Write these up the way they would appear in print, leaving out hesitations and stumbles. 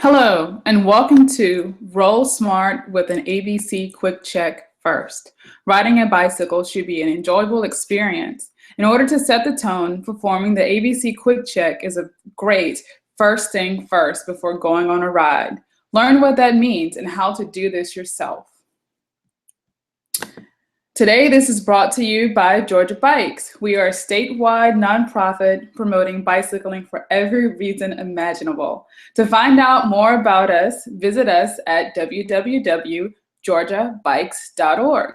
Hello, and welcome to Roll Smart with an ABC Quick Check First. Riding a bicycle should be an enjoyable experience. In order to set the tone, performing the ABC Quick Check is a great first thing first before going on a ride. Learn what that means and how to do this yourself. Today, this is brought to you by Georgia Bikes. We are a statewide nonprofit promoting bicycling for every reason imaginable. To find out more about us, visit us at www.georgiabikes.org.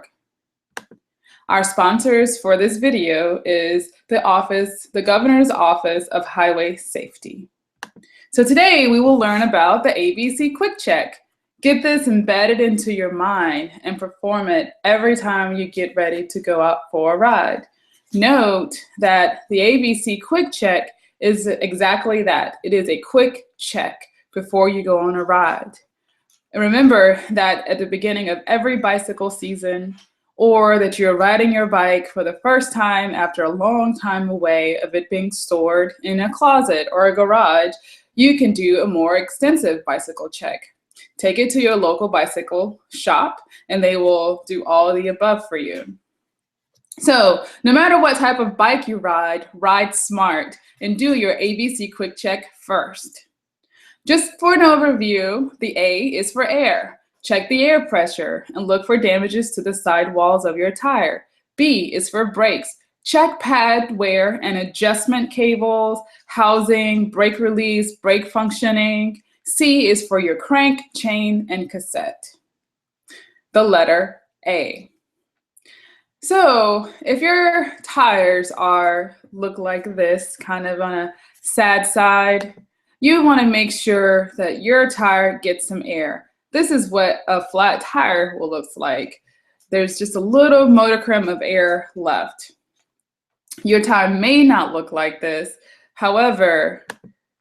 Our sponsors for this video is the Governor's Office of Highway Safety. So today, we will learn about the ABC Quick Check. Get this embedded into your mind and perform it every time you get ready to go out for a ride. Note that the ABC Quick Check is exactly that. It is a quick check before you go on a ride. And remember that at the beginning of every bicycle season, or that you're riding your bike for the first time after a long time away of it being stored in a closet or a garage, you can do a more extensive bicycle check. Take it to your local bicycle shop and they will do all of the above for you. So no matter what type of bike you ride, ride smart and do your ABC Quick Check first. Just for an overview, the A is for air. Check the air pressure and look for damages to the sidewalls of your tire. B is for brakes. Check pad wear and adjustment cables, housing, brake release, brake functioning. C is for your crank, chain, and cassette. The letter A. So if your tires look like this, kind of on a sad side, you want to make sure that your tire gets some air. This is what a flat tire will look like. There's just a little modicum of air left. Your tire may not look like this. However,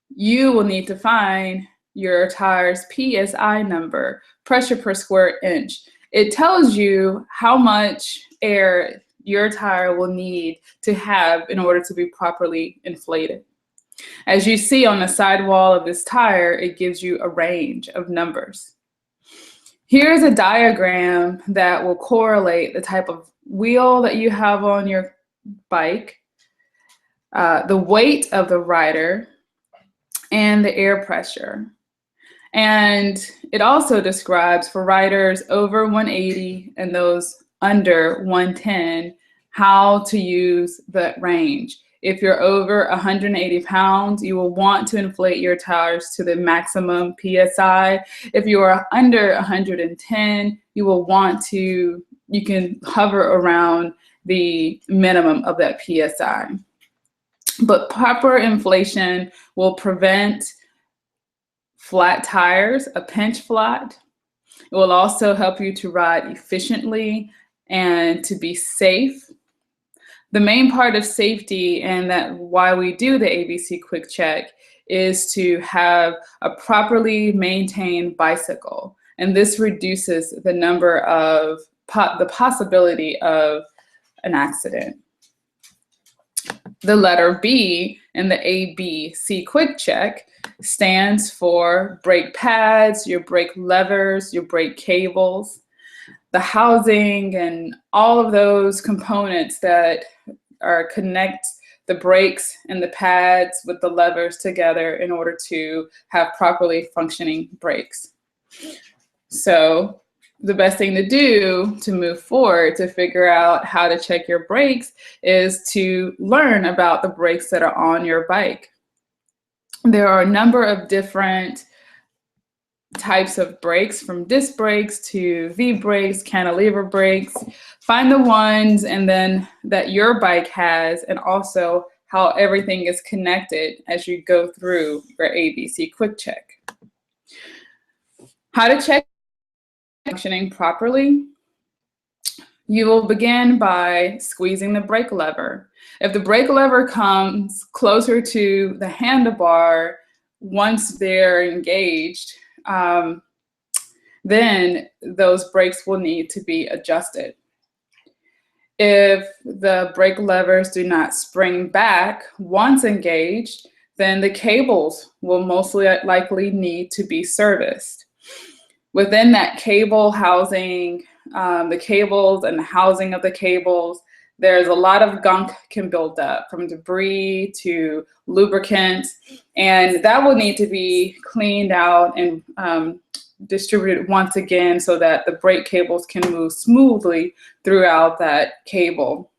you will need to find your tire's PSI number, pressure per square inch. It tells you how much air your tire will need to have in order to be properly inflated. As you see on the sidewall of this tire, it gives you a range of numbers. Here's a diagram that will correlate the type of wheel that you have on your bike, the weight of the rider, and the air pressure. And it also describes for riders over 180 and those under 110 how to use the range. If you're over 180 pounds, you will want to inflate your tires to the maximum PSI. If you are under 110, you can hover around the minimum of that PSI. But proper inflation will prevent flat tires, a pinch flat. It will also help you to ride efficiently and to be safe. The main part of safety and that why we do the ABC Quick Check is to have a properly maintained bicycle. And this reduces the number of the possibility of an accident. The letter B in the ABC Quick Check stands for brake pads, your brake levers, your brake cables, the housing, and all of those components that connect the brakes and the pads with the levers together in order to have properly functioning brakes. So the best thing to do to move forward to figure out how to check your brakes is to learn about the brakes that are on your bike. There are a number of different types of brakes, from disc brakes to V brakes, cantilever brakes. Find the ones and then that your bike has, and also how everything is connected as you go through your ABC Quick Check. How to check functioning properly? You will begin by squeezing the brake lever. If the brake lever comes closer to the handlebar, once they're engaged, then those brakes will need to be adjusted. If the brake levers do not spring back once engaged, then the cables will mostly likely need to be serviced. Within that cable housing, the cables and the housing of the cables, there's a lot of gunk can build up, from debris to lubricants, and that will need to be cleaned out and distributed once again so that the brake cables can move smoothly throughout that cable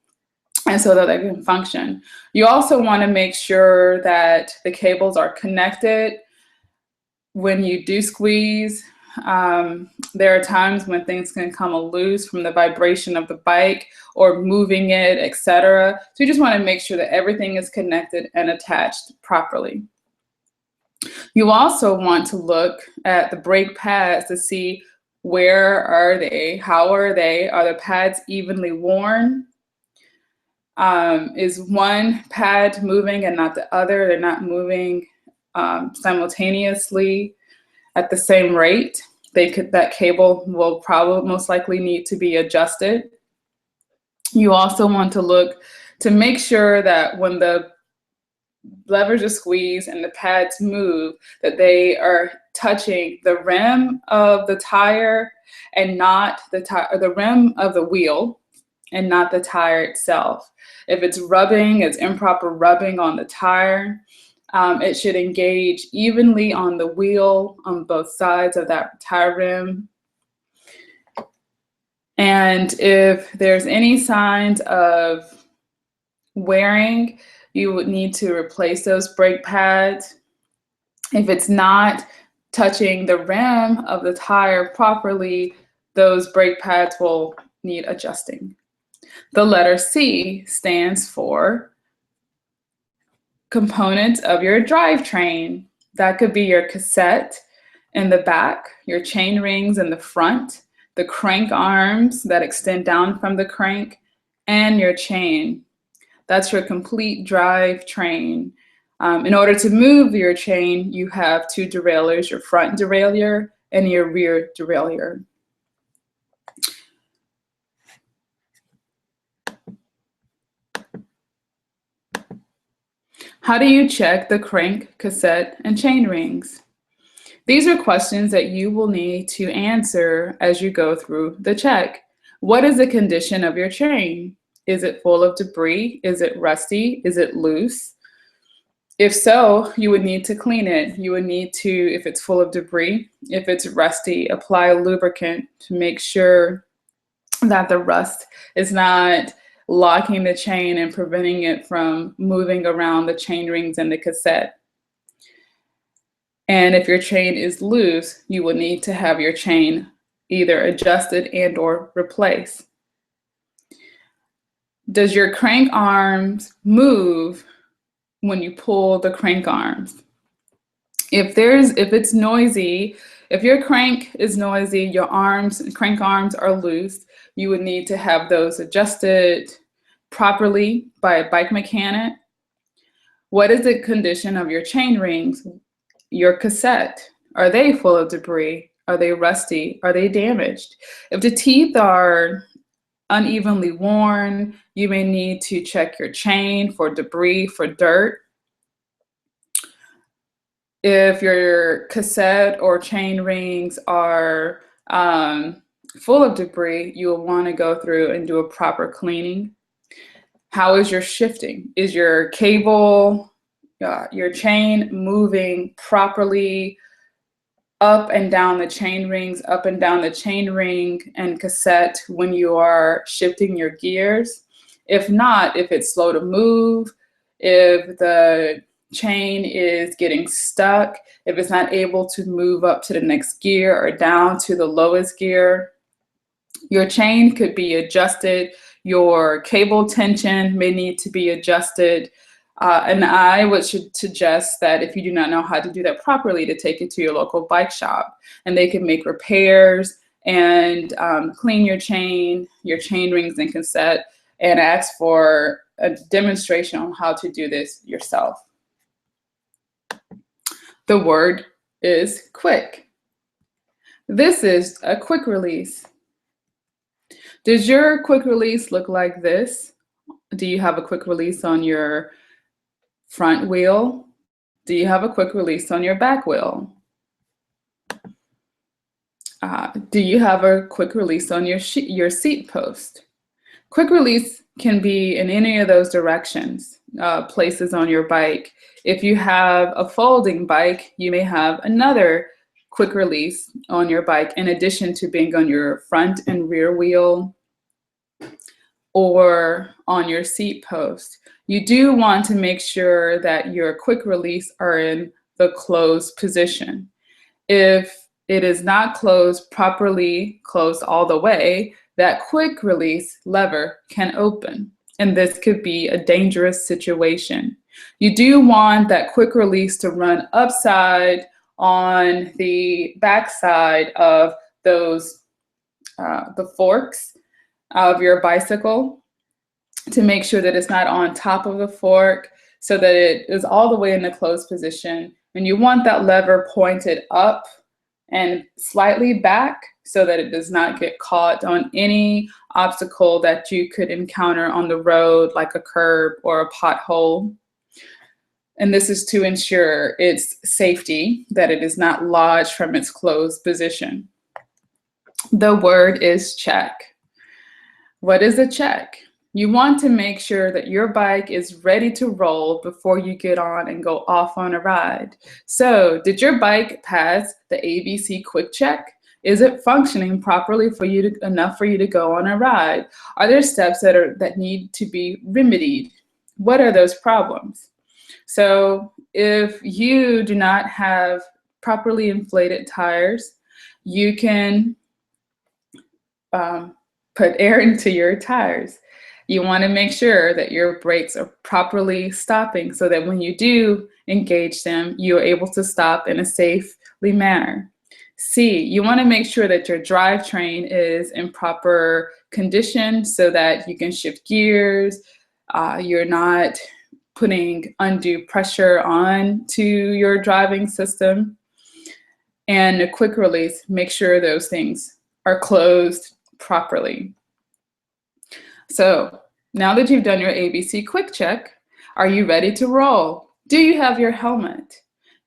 and so that they can function. You also want to make sure that the cables are connected. When you do squeeze, there are times when things can come loose from the vibration of the bike or moving it, etc. So you just want to make sure that everything is connected and attached properly. You also want to look at the brake pads to see where are they, how are they, are the pads evenly worn? Is one pad moving and not the other? They're not moving simultaneously at the same rate. That cable will probably most likely need to be adjusted. You also want to look to make sure that when the levers are squeezed and the pads move, that they are touching the rim of the tire and not the tire, or the rim of the wheel and not the tire itself. If it's rubbing, it's improper rubbing on the tire, it should engage evenly on the wheel on both sides of that tire rim. And if there's any signs of wearing, you would need to replace those brake pads. If it's not touching the rim of the tire properly, those brake pads will need adjusting. The letter C stands for components of your drivetrain. That could be your cassette in the back, your chain rings in the front, the crank arms that extend down from the crank, and your chain. That's your complete drivetrain. In order to move your chain, you have two derailleurs, your front derailleur and your rear derailleur. How do you check the crank, cassette, and chain rings? These are questions that you will need to answer as you go through the check. What is the condition of your chain? Is it full of debris? Is it rusty? Is it loose? If so, you would need to clean it. You would need to, if it's full of debris, if it's rusty, apply a lubricant to make sure that the rust is not locking the chain and preventing it from moving around the chain rings and the cassette. And if your chain is loose, you will need to have your chain either adjusted and or replaced. Does your crank arms move when you pull the crank arms? If it's noisy, if your crank is noisy, your crank arms are loose, you would need to have those adjusted properly by a bike mechanic. What is the condition of your chain rings? Your cassette, are they full of debris? Are they rusty? Are they damaged? If the teeth are unevenly worn, you may need to check your chain for debris, for dirt. If your cassette or chain rings are full of debris, you will want to go through and do a proper cleaning. How is your shifting? Is your cable, your chain moving properly up and down the chain rings, up and down the chain ring and cassette when you are shifting your gears? If not, if it's slow to move, if the chain is getting stuck, if it's not able to move up to the next gear or down to the lowest gear, your chain could be adjusted. Your cable tension may need to be adjusted. And I would suggest that if you do not know how to do that properly, to take it to your local bike shop, and they can make repairs and clean your chain rings and cassette, and ask for a demonstration on how to do this yourself. The word is quick. This is a quick release. Does your quick release look like this? Do you have a quick release on your front wheel? Do you have a quick release on your back wheel? Do you have a quick release on your seat post? Quick release can be in any of those directions, places on your bike. If you have a folding bike, you may have another quick release on your bike in addition to being on your front and rear wheel or on your seat post. You do want to make sure that your quick release are in the closed position. If it is not closed properly, closed all the way, that quick release lever can open, and this could be a dangerous situation. You do want that quick release to run upside on the backside of those, the forks of your bicycle, to make sure that it's not on top of the fork so that it is all the way in the closed position. And you want that lever pointed up and slightly back so that it does not get caught on any obstacle that you could encounter on the road, like a curb or a pothole. And this is to ensure its safety, that it is not lodged from its closed position. The word is check. What is a check? You want to make sure that your bike is ready to roll before you get on and go off on a ride. So, did your bike pass the ABC quick check? Is it functioning properly for you enough for you to go on a ride? Are there steps that need to be remedied? What are those problems? So, if you do not have properly inflated tires, you can put air into your tires. You want to make sure that your brakes are properly stopping so that when you do engage them, you are able to stop in a safely manner. C, you want to make sure that your drivetrain is in proper condition so that you can shift gears. You're not putting undue pressure on to your driving system. And a quick release, make sure those things are closed properly. So now that you've done your ABC quick check, are you ready to roll? Do you have your helmet?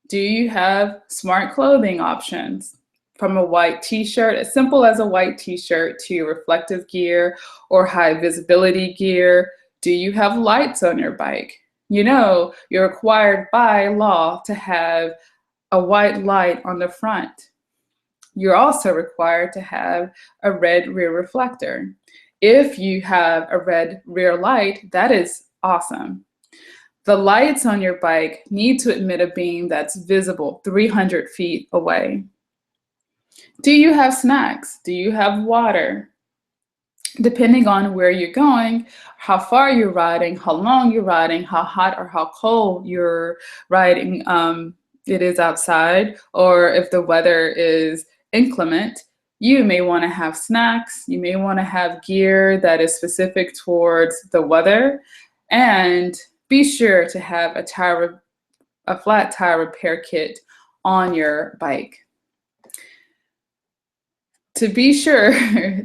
Do you have smart clothing options? From a white t-shirt, as simple as a white t-shirt, to reflective gear or high visibility gear. Do you have lights on your bike? You know, you're required by law to have a white light on the front. You're also required to have a red rear reflector. If you have a red rear light, that is awesome. The lights on your bike need to emit a beam that's visible 300 feet away. Do you have snacks? Do you have water? Depending on where you're going, how far you're riding, how long you're riding, how hot or how cold you're riding, it is outside, or if the weather is inclement, you may want to have snacks. You may want to have gear that is specific towards the weather, and be sure to have a flat tire repair kit on your bike. To be sure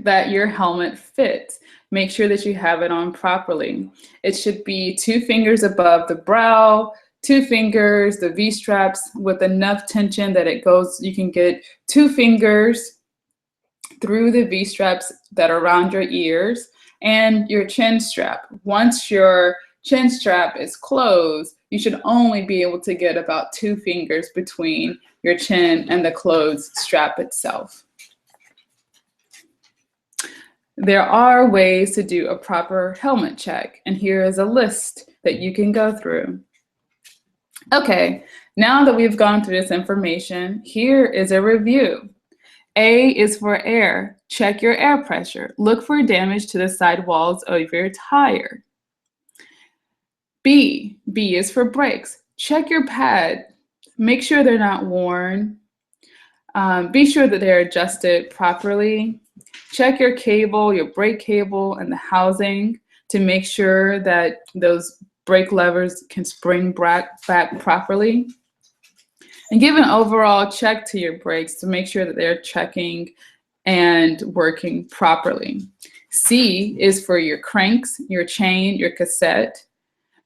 that your helmet fits, make sure that you have it on properly. It should be 2 fingers above the brow, 2 fingers, the V-straps with enough tension that it goes, you can get 2 fingers through the V-straps that are around your ears, and your chin strap. Once your chin strap is closed, you should only be able to get about 2 fingers between your chin and the closed strap itself. There are ways to do a proper helmet check, and here is a list that you can go through. Okay, now that we've gone through this information, here is a review. A is for air. Check your air pressure. Look for damage to the sidewalls of your tire. B is for brakes. Check your pad. Make sure they're not worn. Be sure that they're adjusted properly. Check your cable, your brake cable, and the housing to make sure that those brake levers can spring back properly. And give an overall check to your brakes to make sure that they're checking and working properly. C is for your cranks, your chain, your cassette.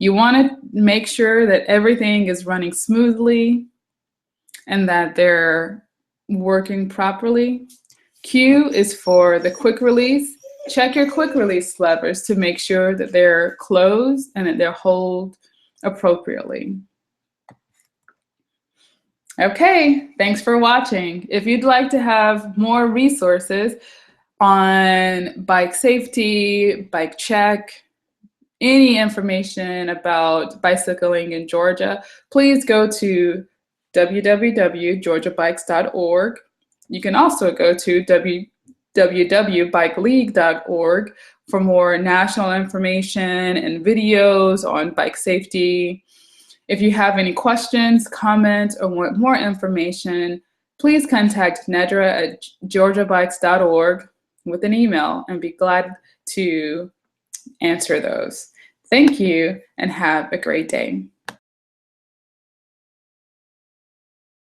You want to make sure that everything is running smoothly and that they're working properly. Q is for the quick release. Check your quick release levers to make sure that they're closed and that they're held appropriately. Okay, thanks for watching. If you'd like to have more resources on bike safety, bike check, any information about bicycling in Georgia, please go to www.georgiabikes.org. You can also go to www.bikeleague.org for more national information and videos on bike safety. If you have any questions, comments, or want more information, please contact Nedra at georgiabikes.org with an email and be glad to answer those. Thank you and have a great day.